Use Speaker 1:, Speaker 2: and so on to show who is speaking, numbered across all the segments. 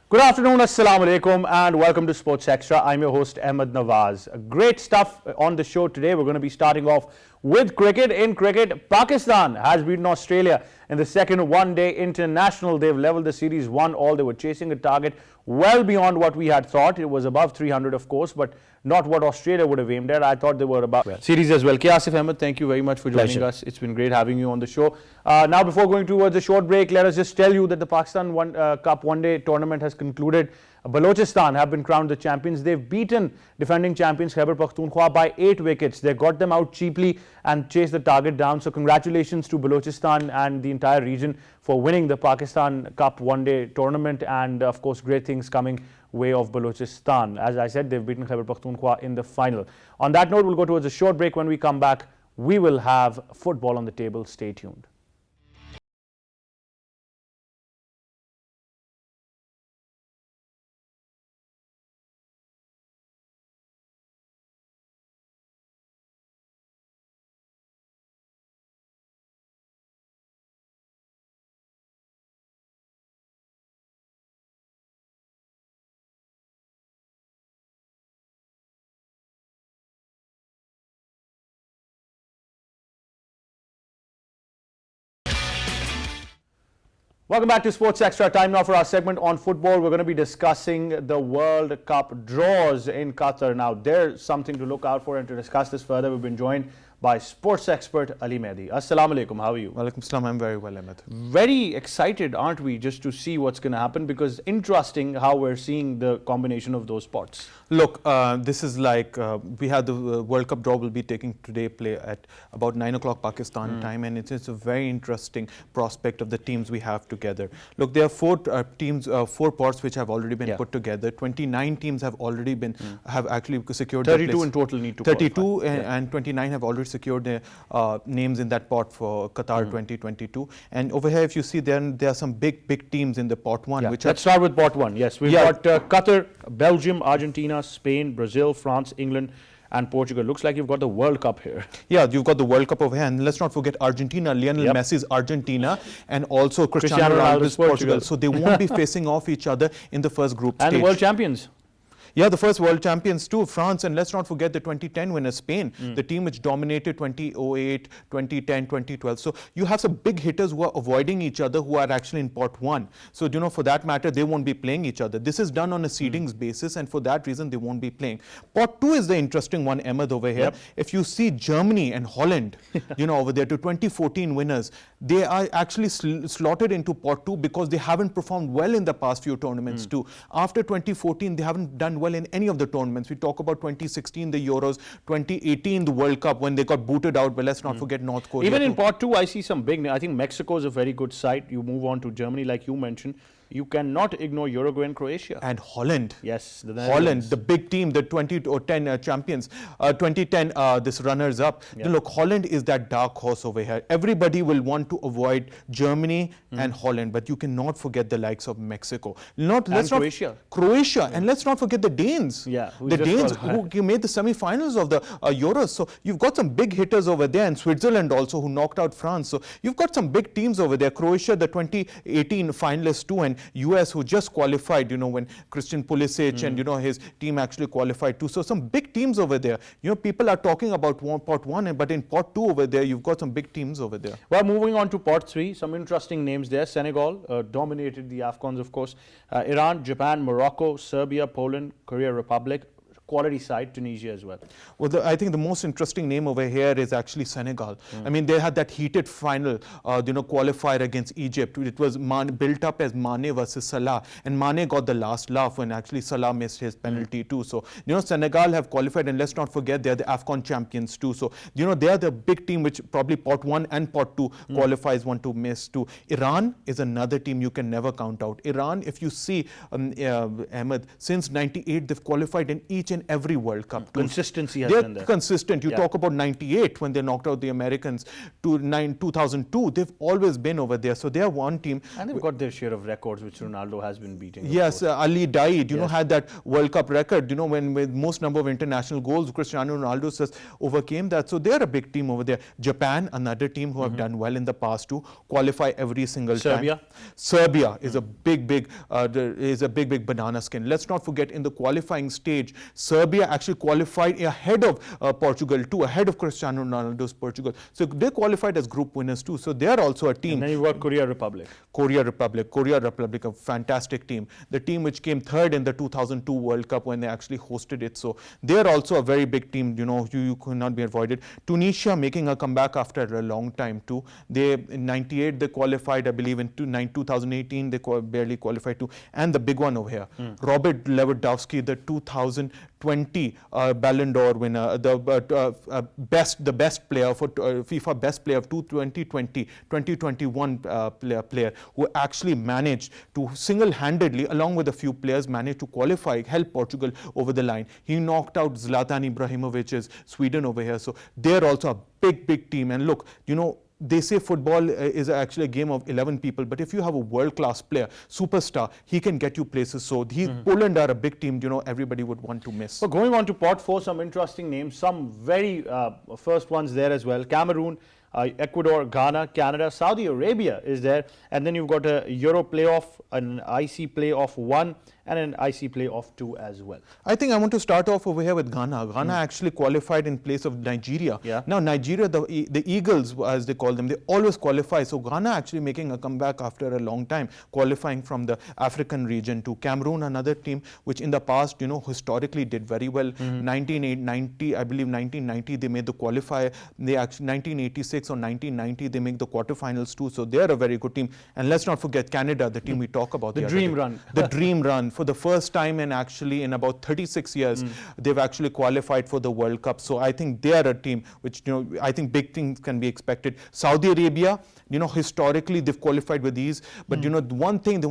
Speaker 1: Good afternoon, Assalamu Alaikum, and welcome to Sports Extra. I'm your host, Ahmed Nawaz. Great stuff on the show today. We're going to be starting off with cricket. In cricket, Pakistan has beaten Australia in the second one-day international. They've leveled the series 1-all. They were chasing a target well beyond what we had thought. It was above 300, of course, but not what Australia would have aimed at. I thought they were about series as well. Asif Ahmed, thank you very much for joining us. It's been great having you on the show. Now, before going towards a short break, let us just tell you that the Pakistan Cup one-day tournament has concluded. Balochistan have been crowned the champions. They've beaten defending champions Khyber Pakhtunkhwa by 8 wickets. They got them out cheaply and chased the target down. So congratulations to Balochistan and the entire region for winning the Pakistan Cup one-day tournament, and of course great things coming way of Balochistan. As I said, they've beaten Khyber Pakhtunkhwa in the final. On that note, we'll go towards a short break. When we come back, we will have football on the table. Stay tuned. Welcome back to Sports Extra. Time now for our segment on football. We're going to be discussing the World Cup draws in Qatar. Now, there's something to look out for, and to discuss this further, we've been joined by sports expert Ali Mehdi. Assalamu alaikum, how are you?
Speaker 2: Walaikum salam, I'm very well, Ahmed.
Speaker 1: Very excited, aren't we, just to see what's going to happen, because interesting how we're seeing the combination of those spots.
Speaker 2: Look, this is like, we had the World Cup draw will be taking today play at about 9 o'clock Pakistan time, and it's a very interesting prospect of the teams we have together. Look, there are four teams, 4 pots which have already been put together. 29 teams have already been, have actually secured
Speaker 1: 32 in total need to
Speaker 2: 32 and 29 have already secured their names in that pot for Qatar 2022. And over here, if you see, there are some big teams in the pot 1. Which
Speaker 1: Let's start with pot 1. Yes, we've got Qatar, Belgium, Argentina, Spain, Brazil, France, England, and Portugal. Looks like you've got the World Cup here.
Speaker 2: Yeah, you've got the World Cup over here. And let's not forget Argentina, Lionel Messi's Argentina, and also Cristiano Ronaldo's Portugal. So they won't be facing off each other in the first group stage.
Speaker 1: And the world champions.
Speaker 2: Yeah, the first world champions too, France, and let's not forget the 2010 winner, Spain, the team which dominated 2008, 2010, 2012. So you have some big hitters who are avoiding each other, who are actually in pot 1. So, you know, for that matter, they won't be playing each other. This is done on a seedings basis, and for that reason, they won't be playing. Pot 2 is the interesting one, Ahmed, over here. If you see Germany and Holland, you know, over there, to 2014 winners, they are actually slotted into pot 2 because they haven't performed well in the past few tournaments too. After 2014, they haven't done well in any of the tournaments. We talk about 2016, the Euros, 2018, the World Cup, when they got booted out, but let's not forget North Korea.
Speaker 1: Even in pot 2, I see some big, I think Mexico is a very good side. You move on to Germany, like you mentioned. You cannot ignore Uruguay and Croatia.
Speaker 2: And Holland.
Speaker 1: Yes,
Speaker 2: Holland, the big team, the 2010 champions, 2010 this runners-up. Look, Holland is that dark horse over here. Everybody will want to avoid Germany and Holland, but you cannot forget the likes of Mexico. Croatia. And let's not forget the Danes. The Danes who made the semi-finals of the Euros. So you've got some big hitters over there, and Switzerland also, who knocked out France. So you've got some big teams over there. Croatia, the 2018 finalists too, and US, who just qualified, you know, when Christian Pulisic and, you know, his team actually qualified too. So some big teams over there. You know, people are talking about pot 1, but in pot 2 over there, you've got some big teams over there.
Speaker 1: Well, moving on to pot 3, some interesting names there. Senegal dominated the AFCONs, of course. Iran, Japan, Morocco, Serbia, Poland, Korea Republic. Quality side, Tunisia as well.
Speaker 2: Well, I think the most interesting name over here is actually Senegal. I mean, they had that heated final, you know, qualifier against Egypt. It was built up as Mane versus Salah, and Mane got the last laugh when actually Salah missed his penalty too. So, you know, Senegal have qualified, and let's not forget they're the AFCON champions too. So, you know, they are the big team which probably pot 1 and pot 2 qualifies one to miss too. Iran is another team you can never count out. Iran, if you see, Ahmed, since '98, they've qualified in each and and every World Cup.
Speaker 1: Consistency has
Speaker 2: They're
Speaker 1: been there.
Speaker 2: consistent. You
Speaker 1: Yeah.
Speaker 2: talk about 98 when they knocked out the Americans, to 2002. They've always been over there. So they are one team.
Speaker 1: And they've got their share of records, which Ronaldo has been beating. of
Speaker 2: Yes,
Speaker 1: course.
Speaker 2: Ali died, had that World Cup record, when with most number of international goals, Cristiano Ronaldo just overcame that. So they're a big team over there. Japan, another team who have done well in the past to qualify every single
Speaker 1: Serbia?
Speaker 2: time. Serbia is a big banana skin. Let's not forget, in the qualifying stage, Serbia actually qualified ahead of Portugal too, ahead of Cristiano Ronaldo's Portugal. So they qualified as group winners too. So they are also a team.
Speaker 1: And then you've got Korea Republic.
Speaker 2: Korea Republic, a fantastic team. The team which came third in the 2002 World Cup when they actually hosted it. So they are also a very big team, you could not be avoided. Tunisia making a comeback after a long time too. In 98 they qualified, I believe in 2018 they barely qualified too. And the big one over here, Robert Lewandowski, the 2020 Ballon d'Or winner, the best player for FIFA best player of 2021 player, who actually managed to single-handedly, along with a few players, managed to qualify, help Portugal over the line. He knocked out Zlatan Ibrahimovic's Sweden over here. So they're also a big team. And look, they say football is actually a game of 11 people, but if you have a world-class player, superstar, he can get you places. So Poland are a big team, everybody would want to miss.
Speaker 1: So going on to pot 4, some interesting names, some very first ones there as well. Cameroon, Ecuador, Ghana, Canada, Saudi Arabia is there. And then you've got a Euro playoff, an IC playoff 1, and an IC playoff 2 as well.
Speaker 2: I think I want to start off over here with Ghana. Ghana actually qualified in place of Nigeria.
Speaker 1: Yeah.
Speaker 2: Now Nigeria, the Eagles as they call them, they always qualify. So Ghana actually making a comeback after a long time, qualifying from the African region to Cameroon, another team which in the past, historically did very well. 1990, I believe 1990 they made the qualifier. They actually 1986 or 1990 they make the quarterfinals too. So they're a very good team. And let's not forget Canada, the team we talk about.
Speaker 1: The dream run.
Speaker 2: The dream run. For the first time in about 36 years, they've actually qualified for the World Cup. So I think they are a team which, I think big things can be expected. Saudi Arabia, historically they've qualified with ease. But the one thing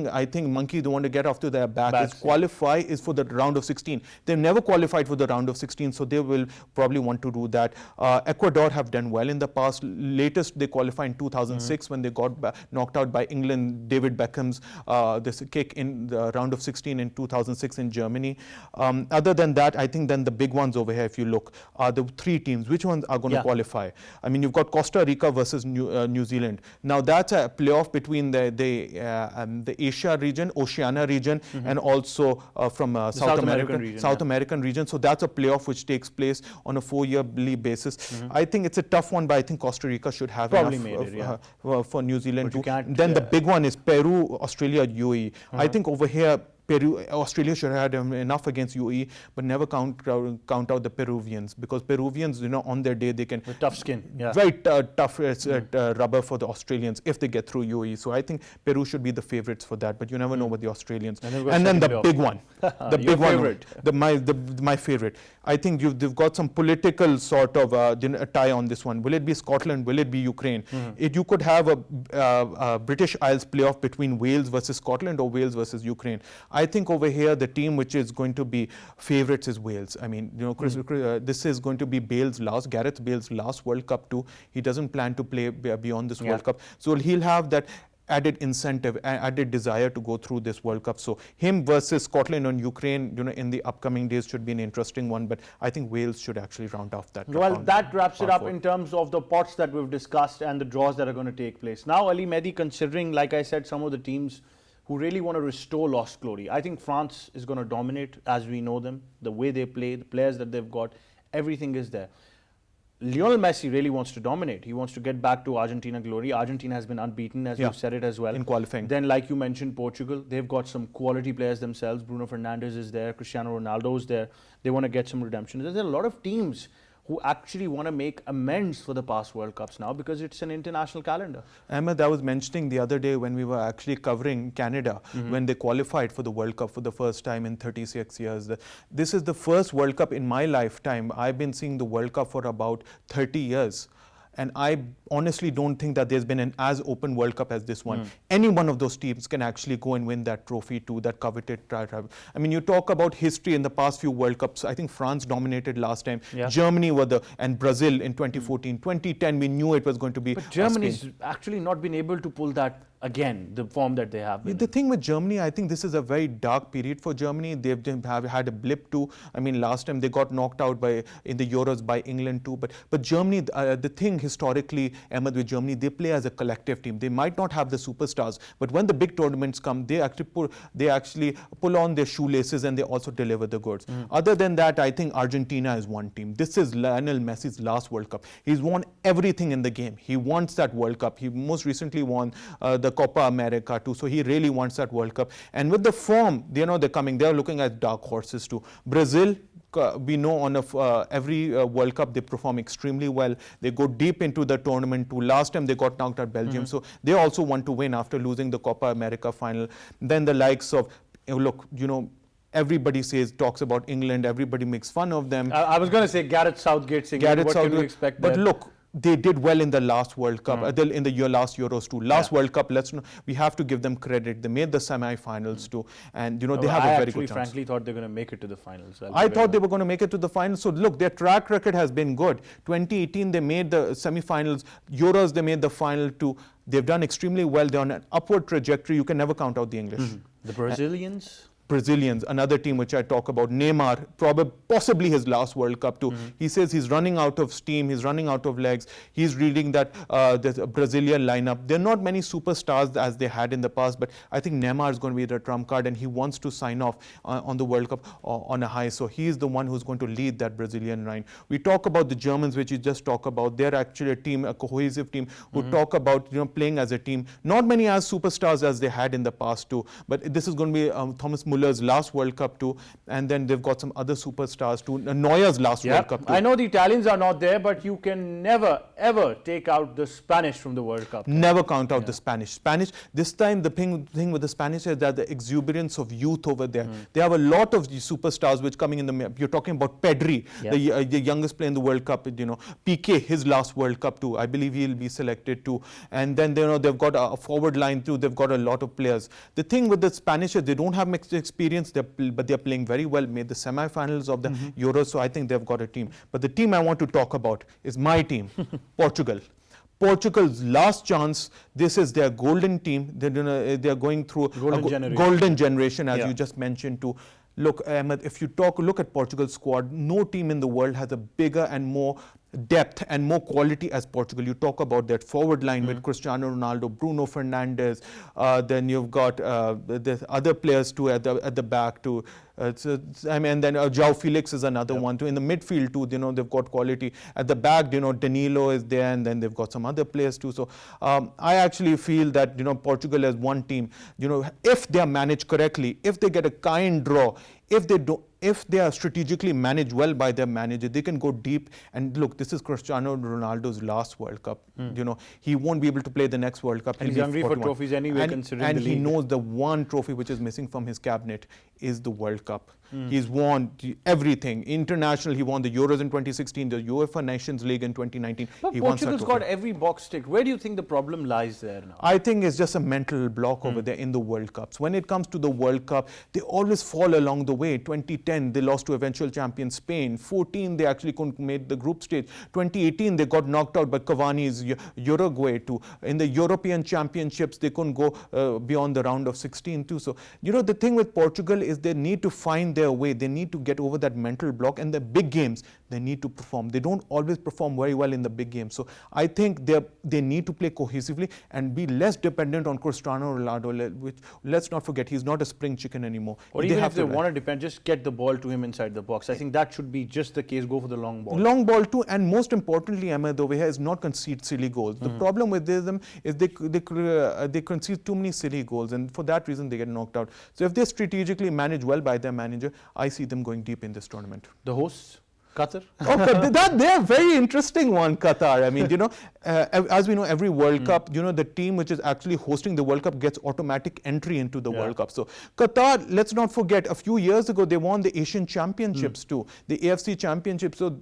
Speaker 2: I think Monkey they want to get off to their back is qualify is for the round of 16. They've never qualified for the round of 16, so they will probably want to do that. Ecuador have done well in the past. Latest they qualified in 2006 when they got knocked out by England. David Beckham's this kick in the round of 16 in 2006 in Germany. Other than that, I think then the big ones over here, if you look, are the 3 teams. Which ones are going to qualify? I mean, you've got Costa Rica versus New Zealand. Now that's a playoff between the Asia region, Oceania region, and also from South American region. So that's a playoff which takes place on a 4-yearly basis. I think it's a tough one, but I think Costa Rica should have
Speaker 1: probably
Speaker 2: enough for New Zealand too.
Speaker 1: Then
Speaker 2: the big one is Peru, Australia, UAE. I think over here Australia should have had enough against UAE, but never count out the Peruvians, because Peruvians, on their day they can
Speaker 1: with tough skin,
Speaker 2: very tough rubber for the Australians if they get through UAE. So I think Peru should be the favorites for that, but you never know with the Australians. And then the big one, the big one, my favorite. I think they've got some political sort of tie on this one. Will it be Scotland? Will it be Ukraine? You could have a British Isles playoff between Wales versus Scotland or Wales versus Ukraine. I think over here the team which is going to be favorites is Wales. I mean, this is going to be Gareth Bale's last World Cup too. He doesn't plan to play beyond this World Cup, so he'll have that added incentive, added desire to go through this World Cup. So him versus Scotland and Ukraine, in the upcoming days should be an interesting one. But I think Wales should actually round off that.
Speaker 1: Well, that wraps it up in terms of the pots that we've discussed and the draws that are going to take place. Now, Ali Mehdi, considering, like I said, some of the teams who really want to restore lost glory, I think France is going to dominate as we know them. The way they play, the players that they've got, everything is there. Lionel Messi really wants to dominate. He wants to get back to Argentina glory. Argentina has been unbeaten, as you've said it as well.
Speaker 2: In qualifying.
Speaker 1: Then, like you mentioned, Portugal, they've got some quality players themselves. Bruno Fernandes is there. Cristiano Ronaldo is there. They want to get some redemption. There's a lot of teams who actually want to make amends for the past World Cups now, because it's an international calendar.
Speaker 2: Ahmed, I was mentioning the other day when we were actually covering Canada, when they qualified for the World Cup for the first time in 36 years. This is the first World Cup in my lifetime. I've been seeing the World Cup for about 30 years. And I honestly don't think that there's been an as open World Cup as this one. Any one of those teams can actually go and win that trophy too, that coveted title. I mean, you talk about history in the past few World Cups. I think France dominated last time.
Speaker 1: Yeah.
Speaker 2: Germany were and Brazil in 2014. 2010, we knew it was going to be.
Speaker 1: But Germany's actually not been able to pull that again, the form that they have been.
Speaker 2: The thing with Germany, I think this is a very dark period for Germany. They've have had a blip too. I mean, last time they got knocked out in the Euros by England too. But Germany, the thing historically, Ahmed, with Germany, they play as a collective team. They might not have the superstars, but when the big tournaments come, they actually pull on their shoelaces and they also deliver the goods. Other than that, I think Argentina is one team. This is Lionel Messi's last World Cup. He's won everything in the game. He wants that World Cup. He most recently won the Copa America too, so he really wants that World Cup. And with the form, they're coming. They're looking at dark horses too. Brazil, we know on every World Cup they perform extremely well. They go deep into the tournament too. Last time they got knocked out Belgium, so they also want to win after losing the Copa America final. Then the likes of, everybody talks about England. Everybody makes fun of them.
Speaker 1: I was going to say Gareth Southgate's England. What can you expect
Speaker 2: but
Speaker 1: there?
Speaker 2: look, they did well in the last World Cup, in the last Euros too. Last World Cup, we have to give them credit. They made the semi-finals too, and they have a very good chance.
Speaker 1: I frankly thought they were going to make it to the finals.
Speaker 2: I thought they were going to make it to the finals. So look, their track record has been good. 2018 they made the semi-finals. Euros they made the final too. They've done extremely well. They're on an upward trajectory. You can never count out the English.
Speaker 1: The Brazilians?
Speaker 2: Brazilians, another team which I talk about, Neymar, possibly his last World Cup too. He says he's running out of steam, he's running out of legs. He's reading that there's a Brazilian lineup. There are not many superstars as they had in the past, but I think Neymar is going to be the trump card and he wants to sign off on the World Cup on a high. So he's the one who's going to lead that Brazilian line. We talk about the Germans, which you just talk about. They're actually a team, a cohesive team who talk about playing as a team. Not many as superstars as they had in the past too, but this is going to be Thomas Muller's last World Cup too, and then they've got some other superstars too. Neuer's last World Cup too.
Speaker 1: I know the Italians are not there, but you can never ever take out the Spanish from the World Cup.
Speaker 2: Never count out the Spanish. This time the thing with the Spanish is that the exuberance of youth over there. They have a lot of superstars which coming in the. You're talking about Pedri, the youngest player in the World Cup. Piqué, his last World Cup too. I believe he'll be selected too. And then they've got a forward line too. They've got a lot of players. The thing with the Spanish is they don't have much experience, but they're playing very well. Made the semi-finals of the Euros, so I think they've got a team. But the team I want to talk about is my team, Portugal. Portugal's last chance. This is their golden team. They're going through golden generation, as you just mentioned too. Look, Ahmed, if you look at Portugal's squad, no team in the world has a bigger and more depth and more quality as Portugal. You talk about that forward line with Cristiano Ronaldo, Bruno Fernandes, then you've got the other players too at the back too. And then João Felix is another one too. In the midfield too, they've got quality. At the back, Danilo is there, and then they've got some other players too. So I actually feel that Portugal as one team, if they are managed correctly, if they get a kind draw, if they are strategically managed well by their manager, they can go deep. And look, this is Cristiano Ronaldo's last World Cup. He won't be able to play the next World Cup.
Speaker 1: And he's hungry for trophies anyway, considering the league.
Speaker 2: And he knows the one trophy which is missing from his cabinet is the World Cup. He's won everything. International, he won the Euros in 2016, the UEFA Nations League in 2019.
Speaker 1: But Portugal's got every box ticked. Where do you think the problem lies there now?
Speaker 2: I think it's just a mental block over there in the World Cups. When it comes to the World Cup, they always fall along the way. 2010, they lost to eventual champion Spain. 14, they actually couldn't make the group stage. 2018, they got knocked out by Cavani's Uruguay too. In the European Championships, they couldn't go beyond the round of 16 too. So, the thing with Portugal is they need to find their way. They need to get over that mental block, and the big games they need to perform. They don't always perform very well in the big games. So I think they need to play cohesively and be less dependent on Cristiano Ronaldo, which, let's not forget, he's not a spring chicken anymore.
Speaker 1: Or even if they want to depend, just get the ball to him inside the box. I think that should be just the case. Go for the long ball.
Speaker 2: Long ball too, and most importantly, Ahmed, over here is not concede silly goals. The problem with them is they concede too many silly goals, and for that reason they get knocked out. So if they strategically manage well by their manager, I see them going deep in this tournament.
Speaker 1: The hosts, Qatar?
Speaker 2: They're a very interesting one, Qatar. I mean, as we know, every World Cup, the team which is actually hosting the World Cup gets automatic entry into the World Cup. So Qatar, let's not forget, a few years ago, they won the Asian Championships too, the AFC Championship. So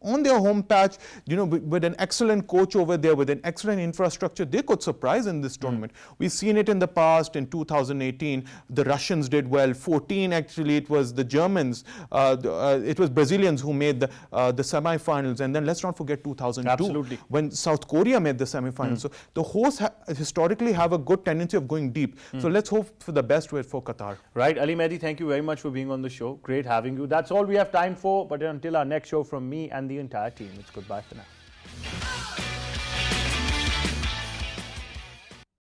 Speaker 2: on their home patch, with an excellent coach over there, with an excellent infrastructure, they could surprise in this tournament. We've seen it in the past. In 2018, the Russians did well. 14, actually, it was the Germans. It was Brazilians who made the semi-finals. And then let's not forget 2002,
Speaker 1: Absolutely.
Speaker 2: when South Korea made the semi-finals. So the hosts historically have a good tendency of going deep. So let's hope for the best for Qatar.
Speaker 1: Right, Ali Mehdi, thank you very much for being on the show. Great having you. That's all we have time for. But until our next show, from me and the entire team, it's goodbye for now.